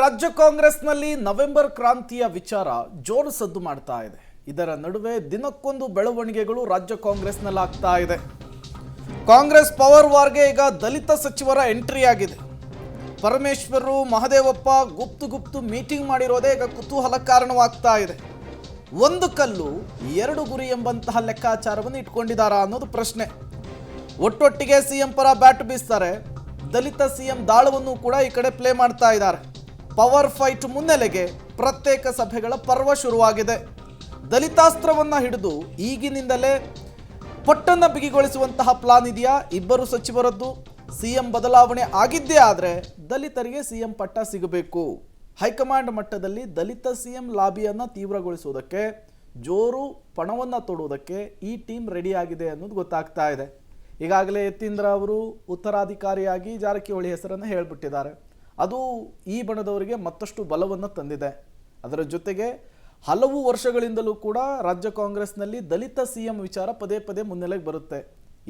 ರಾಜ್ಯ ಕಾಂಗ್ರೆಸ್ನಲ್ಲಿ ನವೆಂಬರ್ ಕ್ರಾಂತಿಯ ವಿಚಾರ ಜೋರು ಸದ್ದು ಮಾಡ್ತಾ ಇದೆ. ಇದರ ನಡುವೆ ದಿನಕ್ಕೊಂದು ಬೆಳವಣಿಗೆಗಳು ರಾಜ್ಯ ಕಾಂಗ್ರೆಸ್ನಲ್ಲಿ ಆಗ್ತಾ ಇದೆ. ಕಾಂಗ್ರೆಸ್ ಪವರ್ ವಾರ್ಗೆ ಈಗ ದಲಿತ ಸಚಿವರ ಎಂಟ್ರಿ ಆಗಿದೆ. ಪರಮೇಶ್ವರ್ ಮಹದೇವಪ್ಪ ಗುಪ್ತು ಮೀಟಿಂಗ್ ಮಾಡಿರೋದೇ ಈಗ ಕುತೂಹಲ ಕಾರಣವಾಗ್ತಾ ಇದೆ. ಒಂದು ಕಲ್ಲು ಎರಡು ಗುರಿ ಎಂಬಂತಹ ಲೆಕ್ಕಾಚಾರವನ್ನು ಇಟ್ಕೊಂಡಿದ್ದಾರಾ ಅನ್ನೋದು ಪ್ರಶ್ನೆ. ಒಟ್ಟೊಟ್ಟಿಗೆ ಸಿಎಂ ಪರ ಬ್ಯಾಟ್ ಬೀಸ್ತಾರೆ. ದಲಿತ ಸಿಎಂ ದಾಳವನ್ನು ಕೂಡ ಈ ಕಡೆ ಪ್ಲೇ ಮಾಡ್ತಾ ಇದ್ದಾರೆ. ಪವರ್ ಫೈಟ್ ಮುನ್ನೆಲೆಗೆ ಪ್ರತ್ಯೇಕ ಸಭೆಗಳ ಪರ್ವ ಶುರುವಾಗಿದೆ. ದಲಿತಾಸ್ತ್ರವನ್ನ ಹಿಡಿದು ಈಗಿನಿಂದಲೇ ಪಟ್ಟನ್ನ ಬಿಗಿಗೊಳಿಸುವಂತಹ ಪ್ಲಾನ್ ಇದೆಯಾ? ಇಬ್ಬರು ಸಚಿವರದ್ದು ಸಿಎಂ ಬದಲಾವಣೆ ಆಗಿದ್ದೇ ಆದರೆ ದಲಿತರಿಗೆ ಸಿಎಂ ಪಟ್ಟ ಸಿಗಬೇಕು. ಹೈಕಮಾಂಡ್ ಮಟ್ಟದಲ್ಲಿ ದಲಿತ ಸಿಎಂ ಲಾಬಿಯನ್ನು ತೀವ್ರಗೊಳಿಸುವುದಕ್ಕೆ, ಜೋರು ಪಣವನ್ನು ತೊಡುವುದಕ್ಕೆ ಈ ಟೀಮ್ ರೆಡಿಯಾಗಿದೆ ಅನ್ನೋದು ಗೊತ್ತಾಗ್ತಾ ಇದೆ. ಈಗಾಗಲೇ ಯತೀಂದ್ರ ಅವರು ಉತ್ತರಾಧಿಕಾರಿಯಾಗಿ ಜಾರಕಿಹೊಳಿ ಹೆಸರನ್ನು ಹೇಳಿಬಿಟ್ಟಿದ್ದಾರೆ. ಅದು ಈ ಬಣದವರಿಗೆ ಮತ್ತಷ್ಟು ಬಲವನ್ನು ತಂದಿದೆ. ಅದರ ಜೊತೆಗೆ ಹಲವು ವರ್ಷಗಳಿಂದಲೂ ಕೂಡ ರಾಜ್ಯ ಕಾಂಗ್ರೆಸ್ನಲ್ಲಿ ದಲಿತ ಸಿಎಂ ವಿಚಾರ ಪದೇ ಪದೇ ಮುನ್ನೆಲೆಗೆ ಬರುತ್ತೆ.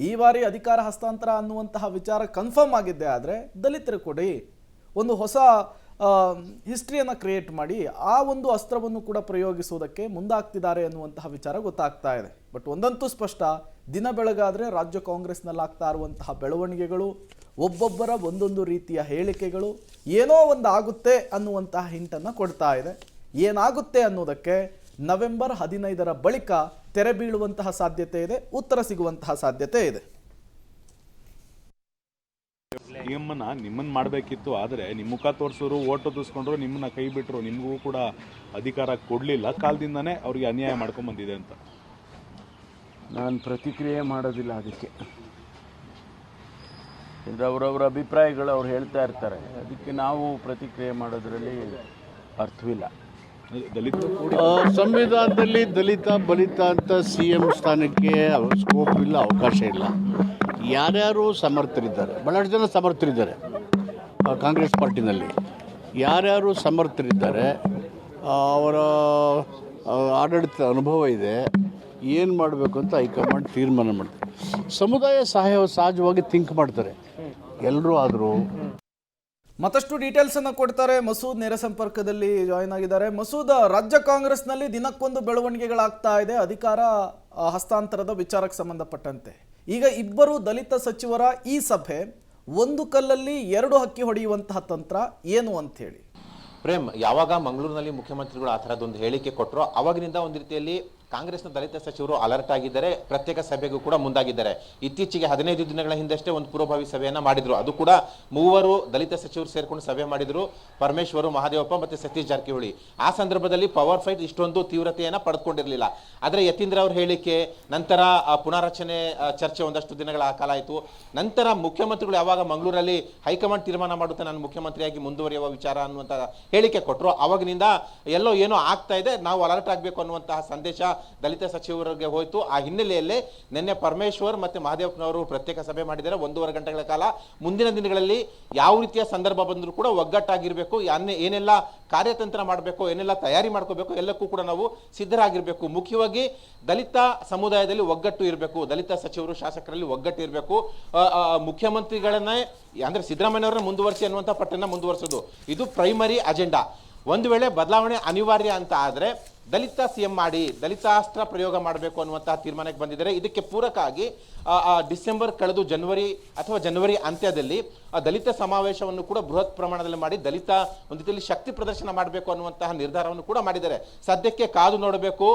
ಈ ಬಾರಿ ಅಧಿಕಾರ ಹಸ್ತಾಂತರ ಅನ್ನುವಂತಹ ವಿಚಾರ ಕನ್ಫರ್ಮ್ ಆಗಿದ್ದೆ ಆದರೆ ದಲಿತರು ಕೊಡಿ, ಒಂದು ಹೊಸ ಹಿಸ್ಟ್ರಿಯನ್ನು ಕ್ರಿಯೇಟ್ ಮಾಡಿ ಆ ಒಂದು ಅಸ್ತ್ರವನ್ನು ಕೂಡ ಪ್ರಯೋಗಿಸುವುದಕ್ಕೆ ಮುಂದಾಗ್ತಿದ್ದಾರೆ ಅನ್ನುವಂತಹ ವಿಚಾರ ಗೊತ್ತಾಗ್ತಾ ಇದೆ. ಬಟ್ ಒಂದಂತೂ ಸ್ಪಷ್ಟ, ದಿನ ಬೆಳಗಾದರೆ ರಾಜ್ಯ ಕಾಂಗ್ರೆಸ್ನಲ್ಲಿ ಆಗ್ತಾ ಇರುವಂತಹ ಬೆಳವಣಿಗೆಗಳು, ಒಬ್ಬೊಬ್ಬರ ಒಂದೊಂದು ರೀತಿಯ ಹೇಳಿಕೆಗಳು ಏನೋ ಒಂದು ಆಗುತ್ತೆ ಅನ್ನುವಂತಹ ಹಿಂಟನ್ನು ಕೊಡ್ತಾ ಇದೆ. ಏನಾಗುತ್ತೆ ಅನ್ನೋದಕ್ಕೆ ನವೆಂಬರ್ 15ರ ಬಳಿಕ ತೆರೆ ಬೀಳುವಂತಹ ಸಾಧ್ಯತೆ ಇದೆ, ಉತ್ತರ ಸಿಗುವಂತಹ ಸಾಧ್ಯತೆ ಇದೆ. ನಿಮ್ಮನ್ನ ಮಾಡಬೇಕಿತ್ತು, ಆದರೆ ನಿಮ್ಮ ಮುಖ ತೋರಿಸೋರು, ಓಟು ತೋರಿಸ್ಕೊಂಡ್ರು, ನಿಮ್ಮನ್ನ ಕೈ ಬಿಟ್ಟರು, ನಿಮಗೂ ಕೂಡ ಅಧಿಕಾರ ಕೊಡಲಿಲ್ಲ. ಕಾಲದಿಂದನೇ ಅವ್ರಿಗೆ ಅನ್ಯಾಯ ಮಾಡ್ಕೊಂಡ್ ಬಂದಿದೆ ಅಂತ ನಾನು ಪ್ರತಿಕ್ರಿಯೆ ಮಾಡೋದಿಲ್ಲ. ಅದಕ್ಕೆ ಅವರವರ ಅಭಿಪ್ರಾಯಗಳು ಅವ್ರು ಹೇಳ್ತಾ ಇರ್ತಾರೆ. ಅದಕ್ಕೆ ನಾವು ಪ್ರತಿಕ್ರಿಯೆ ಮಾಡೋದ್ರಲ್ಲಿ ಅರ್ಥವಿಲ್ಲ. ಸಂವಿಧಾನದಲ್ಲಿ ದಲಿತ ಬಲಿತ ಅಂತ ಸಿ ಎಂ ಸ್ಥಾನಕ್ಕೆ ಸ್ಕೋಪ್ ಇಲ್ಲ, ಅವಕಾಶ ಇಲ್ಲ. ಯಾರ್ಯಾರು ಸಮರ್ಥರಿದ್ದಾರೆ, ಭಾಳಷ್ಟು ಜನ ಸಮರ್ಥರಿದ್ದಾರೆ ಕಾಂಗ್ರೆಸ್ ಪಾರ್ಟಿನಲ್ಲಿ. ಯಾರ್ಯಾರು ಸಮರ್ಥರಿದ್ದಾರೆ, ಅವರ ಆಡಳಿತ ಅನುಭವ ಇದೆ, ಏನು ಮಾಡಬೇಕು ಅಂತ ಹೈಕಮಾಂಡ್ ತೀರ್ಮಾನ ಮಾಡ್ತಾರೆ. ಸಮುದಾಯ ಸಹಜವಾಗಿ ಥಿಂಕ್ ಮಾಡ್ತಾರೆ ಎಲ್ಲರೂ. ಆದರೂ ಮತ್ತಷ್ಟು ಡೀಟೇಲ್ಸ್ ಅನ್ನು ಕೊಡ್ತಾರೆ. ಮಸೂದ್ ನೇರ ಸಂಪರ್ಕದಲ್ಲಿ ಜಾಯಿನ್ ಆಗಿದ್ದಾರೆ. ಮಸೂದ್, ರಾಜ್ಯ ಕಾಂಗ್ರೆಸ್ನಲ್ಲಿ ದಿನಕ್ಕೊಂದು ಬೆಳವಣಿಗೆಗಳಾಗ್ತಾ ಇದೆ ಅಧಿಕಾರ ಹಸ್ತಾಂತರದ ವಿಚಾರಕ್ಕೆ ಸಂಬಂಧಪಟ್ಟಂತೆ. ಈಗ ಇಬ್ಬರು ದಲಿತ ಸಚಿವರ ಈ ಸಭೆ ಒಂದು ಕಲ್ಲಲ್ಲಿ ಎರಡು ಹಕ್ಕಿ ಹೊಡೆಯುವಂತಹ ತಂತ್ರ ಏನು ಅಂತ ಹೇಳಿ. ಪ್ರೇಮ್, ಯಾವಾಗ ಮಂಗಳೂರಿನಲ್ಲಿ ಮುಖ್ಯಮಂತ್ರಿಗಳು ಆ ಥರದೊಂದು ಹೇಳಿಕೆ ಕೊಟ್ಟರು, ಅವಾಗಿನಿಂದ ಒಂದು ರೀತಿಯಲ್ಲಿ ಕಾಂಗ್ರೆಸ್ನ ದಲಿತ ಸಚಿವರು ಅಲರ್ಟ್ ಆಗಿದ್ದಾರೆ, ಪ್ರತ್ಯೇಕ ಸಭೆಗೂ ಕೂಡ ಮುಂದಾಗಿದ್ದಾರೆ. ಇತ್ತೀಚೆಗೆ 15 ದಿನಗಳ ಹಿಂದಷ್ಟೇ ಒಂದು ಪೂರ್ವಭಾವಿ ಸಭೆಯನ್ನ ಮಾಡಿದ್ರು. ಅದು ಕೂಡ ಮೂವರು ದಲಿತ ಸಚಿವರು ಸೇರ್ಕೊಂಡು ಸಭೆ ಮಾಡಿದ್ರು, ಪರಮೇಶ್ವರ್, ಮಹದೇವಪ್ಪ ಮತ್ತೆ ಸತೀಶ್ ಜಾರಕಿಹೊಳಿ. ಆ ಸಂದರ್ಭದಲ್ಲಿ ಪವರ್ ಫೈಟ್ ಇಷ್ಟೊಂದು ತೀವ್ರತೆಯನ್ನ ಪಡೆದುಕೊಂಡಿರಲಿಲ್ಲ. ಆದರೆ ಯತೀಂದ್ರ ಅವ್ರ ಹೇಳಿಕೆ ನಂತರ ಪುನಾರಚನೆ ಚರ್ಚೆ ಒಂದಷ್ಟು ದಿನಗಳ ಕಾಲ ಆಯಿತು. ನಂತರ ಮುಖ್ಯಮಂತ್ರಿಗಳು ಯಾವಾಗ ಮಂಗಳೂರಲ್ಲಿ ಹೈಕಮಾಂಡ್ ತೀರ್ಮಾನ ಮಾಡುತ್ತೆ ನಾನು ಮುಖ್ಯಮಂತ್ರಿಯಾಗಿ ಮುಂದುವರಿಯುವ ವಿಚಾರ ಅನ್ನುವಂಥ ಹೇಳಿಕೆ ಕೊಟ್ಟರು, ಅವಾಗಿನಿಂದ ಎಲ್ಲೋ ಏನೋ ಆಗ್ತಾ ಇದೆ, ನಾವು ಅಲರ್ಟ್ ಆಗಬೇಕು ಅನ್ನುವಂತಹ ಸಂದೇಶ ದಲಿತ ಸಚಿವರಿಗೆ ಹೋಯಿತು. ಆ ಹಿನ್ನೆಲೆಯಲ್ಲೇ ನಿನ್ನೆ ಪರಮೇಶ್ವರ್ ಮತ್ತೆ ಮಹದೇವಪ್ಪನವರು ಪ್ರತ್ಯೇಕ ಸಭೆ ಮಾಡಿದ್ದಾರೆ 1.5 ಗಂಟೆಗಳ ಕಾಲ. ಮುಂದಿನ ದಿನಗಳಲ್ಲಿ ಯಾವ ರೀತಿಯ ಸಂದರ್ಭ ಬಂದರೂ ಕೂಡ ಒಗ್ಗಟ್ಟಾಗಿರಬೇಕು, ಏನೆಲ್ಲ ಕಾರ್ಯತಂತ್ರ ಮಾಡಬೇಕು, ಏನೆಲ್ಲ ತಯಾರಿ ಮಾಡ್ಕೋಬೇಕು, ಎಲ್ಲಕ್ಕೂ ಕೂಡ ನಾವು ಸಿದ್ಧರಾಗಿರ್ಬೇಕು. ಮುಖ್ಯವಾಗಿ ದಲಿತ ಸಮುದಾಯದಲ್ಲಿ ಒಗ್ಗಟ್ಟು ಇರಬೇಕು, ದಲಿತ ಸಚಿವರು ಶಾಸಕರಲ್ಲಿ ಒಗ್ಗಟ್ಟು ಇರಬೇಕು. ಮುಖ್ಯಮಂತ್ರಿಗಳನ್ನೇ ಅಂದ್ರೆ ಸಿದ್ದರಾಮಯ್ಯವರನ್ನ ಮುಂದುವರಿಸಿ ಅನ್ನುವಂಥ ಪಟ್ಟನ್ನ ಮುಂದುವರಿಸೋದು ಇದು ಪ್ರೈಮರಿ ಅಜೆಂಡಾ. ಒಂದು ವೇಳೆ ಬದಲಾವಣೆ ಅನಿವಾರ್ಯ ಅಂತ ಆದರೆ ದಲಿತ ಸಿಎಂ ಮಾಡಿ ದಲಿತಾಸ್ತ್ರ ಪ್ರಯೋಗ ಮಾಡಬೇಕು ಅನ್ನುವಂತಹ ತೀರ್ಮಾನಕ್ಕೆ ಬಂದಿದ್ದಾರೆ. ಇದಕ್ಕೆ ಪೂರಕ ಆಗಿ ಡಿಸೆಂಬರ್ ಕಳೆದು ಜನವರಿ ಅಂತ್ಯದಲ್ಲಿ ದಲಿತ ಸಮಾವೇಶವನ್ನು ಕೂಡ ಬೃಹತ್ ಪ್ರಮಾಣದಲ್ಲಿ ಮಾಡಿ ದಲಿತ ಒಂದು ರೀತಿಯಲ್ಲಿ ಶಕ್ತಿ ಪ್ರದರ್ಶನ ಮಾಡಬೇಕು ಅನ್ನುವಂತಹ ನಿರ್ಧಾರವನ್ನು ಕೂಡ ಮಾಡಿದ್ದಾರೆ. ಸದ್ಯಕ್ಕೆ ಕಾದು ನೋಡಬೇಕು.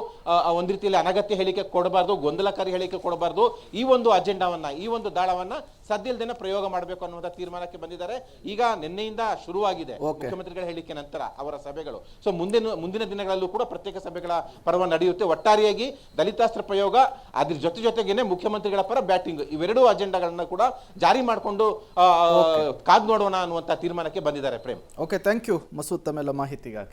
ಒಂದು ರೀತಿಯಲ್ಲಿ ಅನಗತ್ಯ ಹೇಳಿಕೆ ಕೊಡಬಾರ್ದು, ಗೊಂದಲಕಾರಿ ಹೇಳಿಕೆ ಕೊಡಬಾರ್ದು. ಈ ಒಂದು ಅಜೆಂಡಾವನ್ನ, ಈ ಒಂದು ದಾಳವನ್ನ ಸದ್ಯಲ್ದೇನೆ ಪ್ರಯೋಗ ಮಾಡಬೇಕು ಅನ್ನುವಂಥ ತೀರ್ಮಾನಕ್ಕೆ ಬಂದಿದ್ದಾರೆ. ಈಗ ನಿನ್ನೆಯಿಂದ ಶುರುವಾಗಿದೆ ಮುಖ್ಯಮಂತ್ರಿಗಳ ಹೇಳಿಕೆ ನಂತರ ಅವರ ಸಭೆಗಳು. ಸೊ ಮುಂದಿನ ದಿನಗಳಲ್ಲೂ ಕೂಡ ಪ್ರತ್ಯೇಕ ಸಭೆಗಳ ಪರ್ವ ನಡೆಯುತ್ತೆ. ಒಟ್ಟಾರೆಯಾಗಿ ದಲಿತಾಸ್ತ್ರ ಪ್ರಯೋಗ, ಅದ್ರ ಜೊತೆಗೇನೆ ಮುಖ್ಯಮಂತ್ರಿಗಳ ಪರ ಬ್ಯಾಟಿಂಗ್, ಇವೆರಡೂ ಅಜೆಂಡಾಗಳನ್ನ ಕೂಡ ಜಾರಿ ಮಾಡಿಕೊಂಡು ಕಾದು ನೋಡೋಣ ಅನ್ನುವಂಥ ತೀರ್ಮಾನಕ್ಕೆ ಬಂದಿದ್ದಾರೆ. Prem, okay, thank you Masood ತಮ್ಮೆಲ್ಲ ಮಾಹಿತಿಗಾಗಿ.